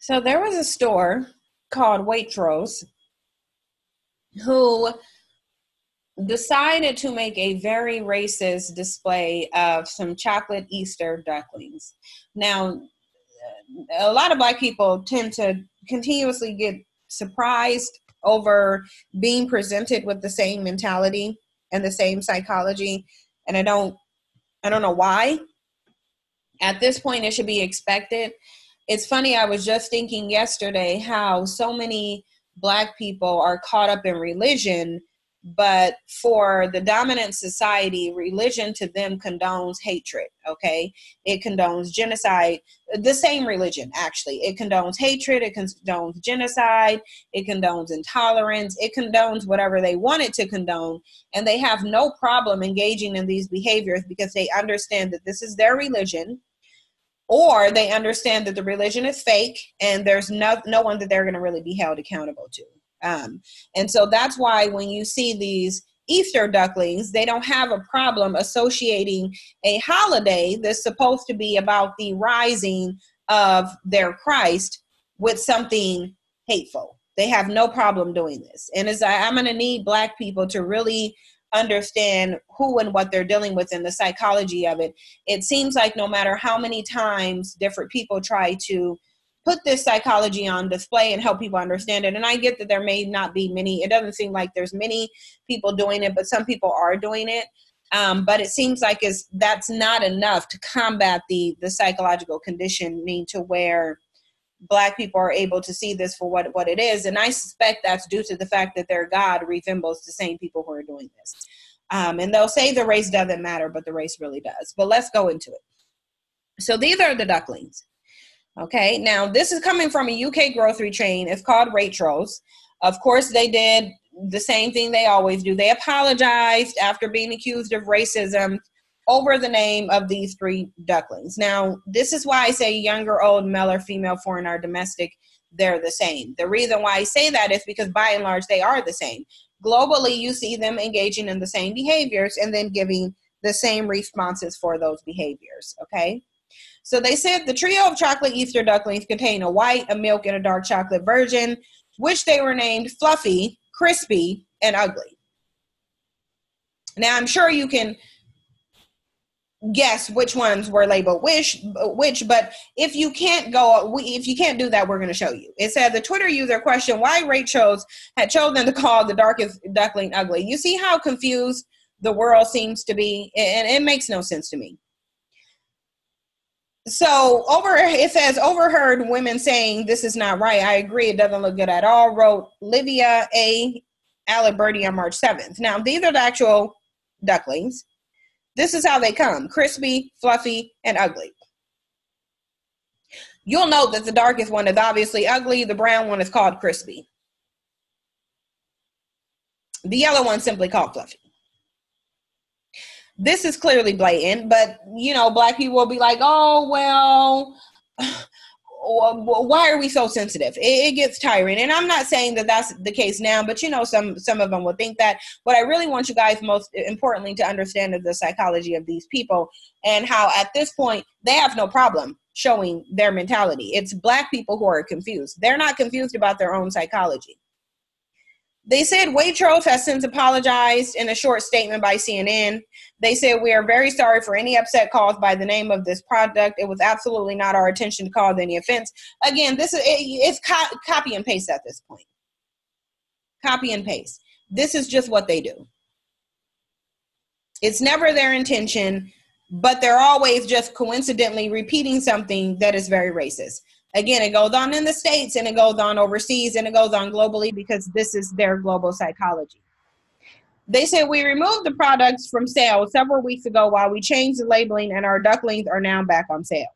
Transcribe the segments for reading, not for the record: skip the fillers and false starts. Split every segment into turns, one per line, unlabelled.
So there was a store called Waitrose who decided to make a very racist display of some chocolate Easter ducklings. Now, a lot of Black people tend to continuously get surprised over being presented with the same mentality and the same psychology, and I don't know why. At this point, it should be expected. It's funny, I was just thinking yesterday how so many Black people are caught up in religion, but for the dominant society, religion to them condones hatred, okay? It condones genocide. The same religion, actually. It condones hatred, it condones genocide, it condones intolerance, it condones whatever they want it to condone, and they have no problem engaging in these behaviors because they understand that this is their religion, or they understand that the religion is fake and there's no one that they're going to really be held accountable to. And so that's why when you see these Easter ducklings, they don't have a problem associating a holiday that's supposed to be about the rising of their Christ with something hateful. They have no problem doing this. And I'm going to need Black people to really understand who and what they're dealing with and the psychology of it. It seems like no matter how many times different people try to put this psychology on display and help people understand it, and I get that there may not be many, it doesn't seem like there's many people doing it, but some people are doing it. But it seems like that's not enough to combat the psychological conditioning to where Black people are able to see this for what it is. And I suspect that's due to the fact that their God resembles the same people who are doing this. And they'll say the race doesn't matter, but the race really does. But let's go into it. So these are the ducklings. Okay, now this is coming from a UK grocery chain. It's called Waitrose. Of course, they did the same thing they always do. They apologized after being accused of racism over the name of these three ducklings. Now, this is why I say younger, old, male or female, foreign or domestic, they're the same. The reason why I say that is because by and large, they are the same. Globally, you see them engaging in the same behaviors and then giving the same responses for those behaviors, okay? So they said the trio of chocolate Easter ducklings contain a white, a milk, and a dark chocolate version, which they were named Fluffy, Crispy, and Ugly. Now, I'm sure you can guess which ones were labeled which, but if you can't do that, we're going to show you. It said the Twitter user questioned why Waitrose had chosen to call the darkest duckling ugly. You see how confused the world seems to be, and it makes no sense to me. So it says overheard women saying this is not right. I agree, it doesn't look good at all, wrote Livia A. Aliberti on March 7th. Now, these are the actual ducklings. This is how they come: crispy, fluffy, and ugly. You'll note that the darkest one is obviously ugly. The brown one is called crispy. The yellow one simply called fluffy. This is clearly blatant, but, Black people will be like, oh, well, why are we so sensitive? It gets tiring. And I'm not saying that that's the case now, but, some of them will think that. What I really want you guys most importantly to understand is the psychology of these people and how at this point they have no problem showing their mentality. It's Black people who are confused. They're not confused about their own psychology. They said Waitrose has since apologized in a short statement by CNN. They said, we are very sorry for any upset caused by the name of this product. It was absolutely not our intention to cause any offense. Again, it's copy and paste at this point. Copy and paste. This is just what they do. It's never their intention, but they're always just coincidentally repeating something that is very racist. Again, it goes on in the States and it goes on overseas and it goes on globally because this is their global psychology. They said we removed the products from sale several weeks ago while we changed the labeling and our ducklings are now back on sale.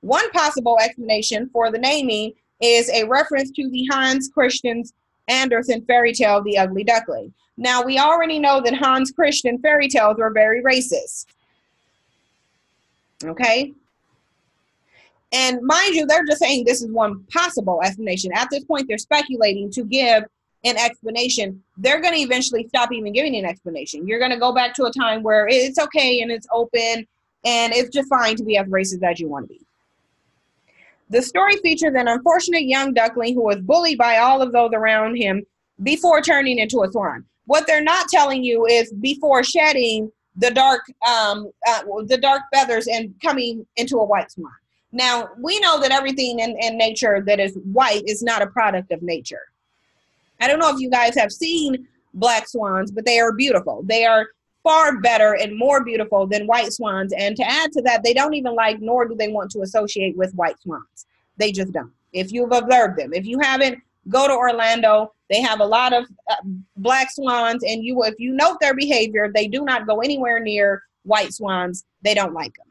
One possible explanation for the naming is a reference to the Hans Christian Andersen fairy tale, The Ugly Duckling. Now, we already know that Hans Christian fairy tales were very racist. Okay? And mind you, they're just saying this is one possible explanation. At this point, they're speculating to give an explanation. They're going to eventually stop even giving an explanation. You're going to go back to a time where it's okay and it's open and it's just fine to be as racist as you want to be. The story features an unfortunate young duckling who was bullied by all of those around him before turning into a swan. What they're not telling you is before shedding the dark feathers and coming into a white swan. Now, we know that everything in nature that is white is not a product of nature. I don't know if you guys have seen black swans, but they are beautiful. They are far better and more beautiful than white swans. And to add to that, they don't even like, nor do they want to associate with white swans. They just don't. If you've observed them, if you haven't, go to Orlando. They have a lot of black swans, and if you note their behavior, they do not go anywhere near white swans. They don't like them.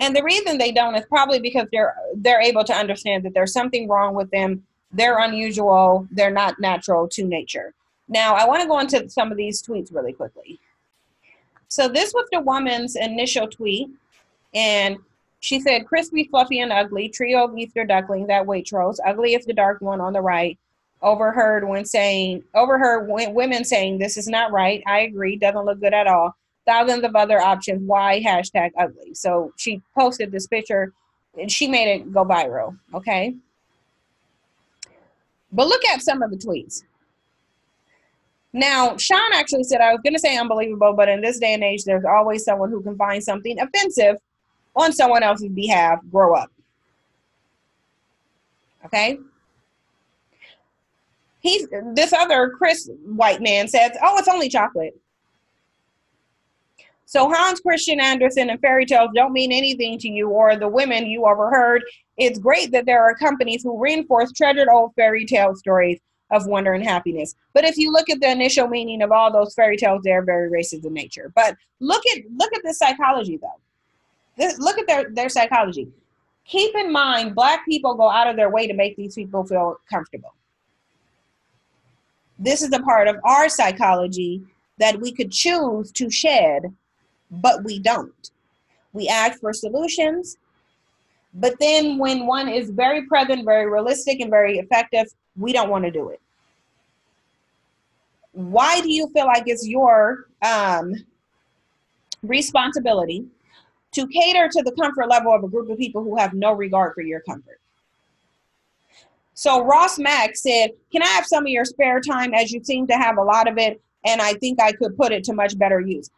And the reason they don't is probably because they're able to understand that there's something wrong with them. They're unusual. They're not natural to nature. Now, I want to go into some of these tweets really quickly. So this was the woman's initial tweet, and she said, crispy, fluffy, and ugly, trio of Easter duckling, that Waitrose, ugly is the dark one on the right. Overheard women saying, this is not right. I agree, doesn't look good at all. Thousands of other options, why hashtag ugly. So she posted this picture, and she made it go viral, okay? But look at some of the tweets. Now, Sean actually said, I was going to say unbelievable, but in this day and age, there's always someone who can find something offensive on someone else's behalf. Grow up. Okay? This other Chris white man says, oh, it's only chocolate. So Hans Christian Andersen and fairy tales don't mean anything to you or the women you overheard. It's great that there are companies who reinforce treasured old fairy tale stories of wonder and happiness. But if you look at the initial meaning of all those fairy tales, they're very racist in nature. But look at the psychology, though. Look at their psychology. Keep in mind, Black people go out of their way to make these people feel comfortable. This is a part of our psychology that we could choose to shed, but we don't. We ask for solutions, but then when one is very present, very realistic, and very effective, we don't want to do it. Why do you feel like it's your responsibility to cater to the comfort level of a group of people who have no regard for your comfort? So Ross Mack said, can I have some of your spare time, as you seem to have a lot of it, and I think I could put it to much better use?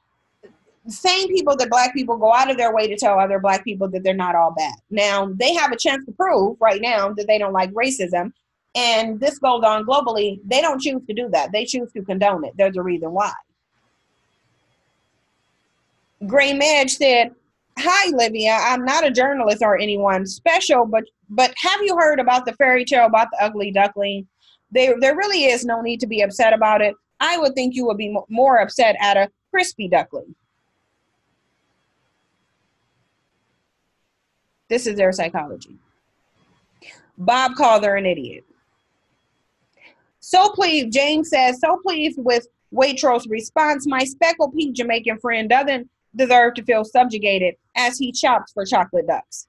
Same people that Black people go out of their way to tell other Black people that they're not all bad. Now, they have a chance to prove right now that they don't like racism, and this goes on globally. They don't choose to do that. They choose to condone it. There's a reason why. Gray Madge said, hi, Livia. I'm not a journalist or anyone special, but have you heard about the fairy tale about the ugly duckling? There really is no need to be upset about it. I would think you would be more upset at a crispy duckling. This is their psychology. Bob called her an idiot. So pleased, James says, so pleased with Waitrose's response. My speckled pink Jamaican friend doesn't deserve to feel subjugated as he shops for chocolate ducks.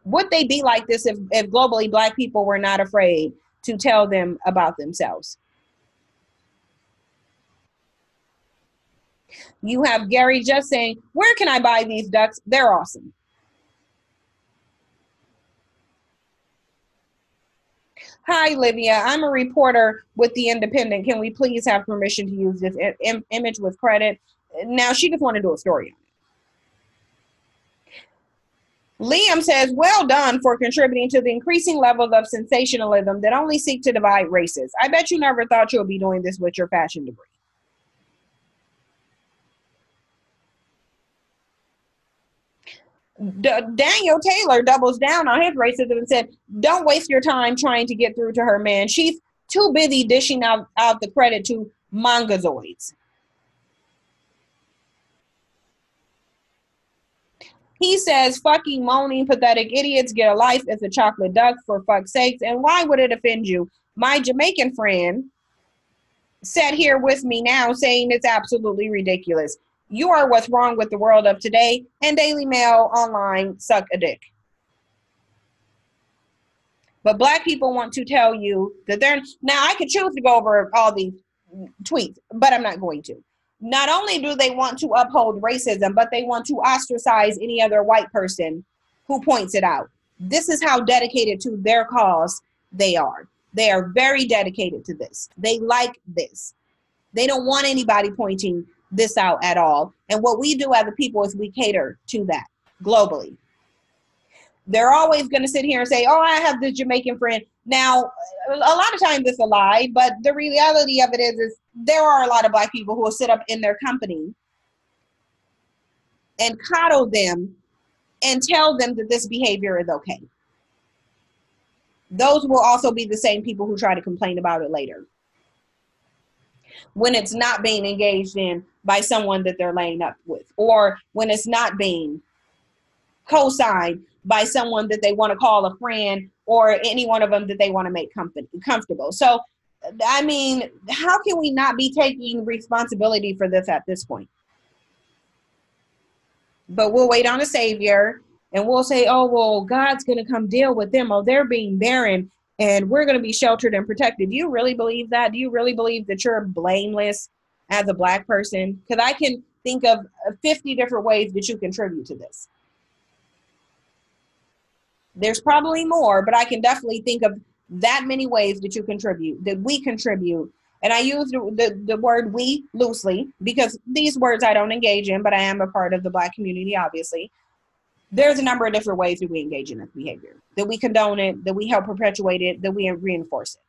Would they be like this if globally Black people were not afraid to tell them about themselves? You have Gary just saying, where can I buy these ducks? They're awesome. Hi, Livia. I'm a reporter with The Independent. Can we please have permission to use this image with credit? Now, she just wanted to do a story on it. Liam says, well done for contributing to the increasing levels of sensationalism that only seek to divide races. I bet you never thought you'll be doing this with your fashion degree. Daniel Taylor doubles down on his racism and said, don't waste your time trying to get through to her, man. She's too busy dishing out the credit to mongozoids. He says, fucking moaning pathetic idiots, get a life as a chocolate duck, for fuck's sakes. And why would it offend you? My Jamaican friend sat here with me now saying it's absolutely ridiculous. You are what's wrong with the world of today, and Daily Mail Online suck a dick. But Black people want to tell you that they're, now I could choose to go over all these tweets, but I'm not going to. Not only do they want to uphold racism, but they want to ostracize any other white person who points it out. This is how dedicated to their cause they are. They are very dedicated to this. They like this. They don't want anybody pointing this out at all. And what we do as a people is we cater to that globally. They're always going to sit here and say, oh, I have this Jamaican friend. Now, a lot of times it's a lie, but the reality of it is there are a lot of Black people who will sit up in their company and coddle them and tell them that this behavior is okay. Those will also be the same people who try to complain about it later, when it's not being engaged in by someone that they're laying up with, or when it's not being co-signed by someone that they want to call a friend, or any one of them that they want to make comfortable. So, I mean, how can we not be taking responsibility for this at this point? But we'll wait on a savior and we'll say, oh, well, God's going to come deal with them. Oh, they're being barren and we're going to be sheltered and protected. Do you really believe that? Do you really believe that you're blameless as a Black person? Because I can think of 50 different ways that you contribute to this. There's probably more, but I can definitely think of that many ways that you contribute, that we contribute. And I use the word we loosely because these words I don't engage in, but I am a part of the Black community, obviously. There's a number of different ways that we engage in this behavior, that we condone it, that we help perpetuate it, that we reinforce it.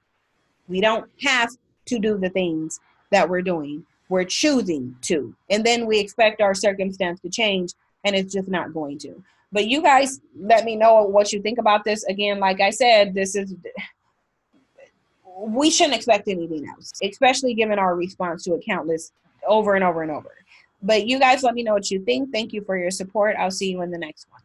We don't have to do the things that we're doing. We're choosing to. And then we expect our circumstance to change, and it's just not going to. But you guys let me know what you think about this. Again, like I said, we shouldn't expect anything else, especially given our response to it countless over and over and over. But you guys let me know what you think. Thank you for your support. I'll see you in the next one.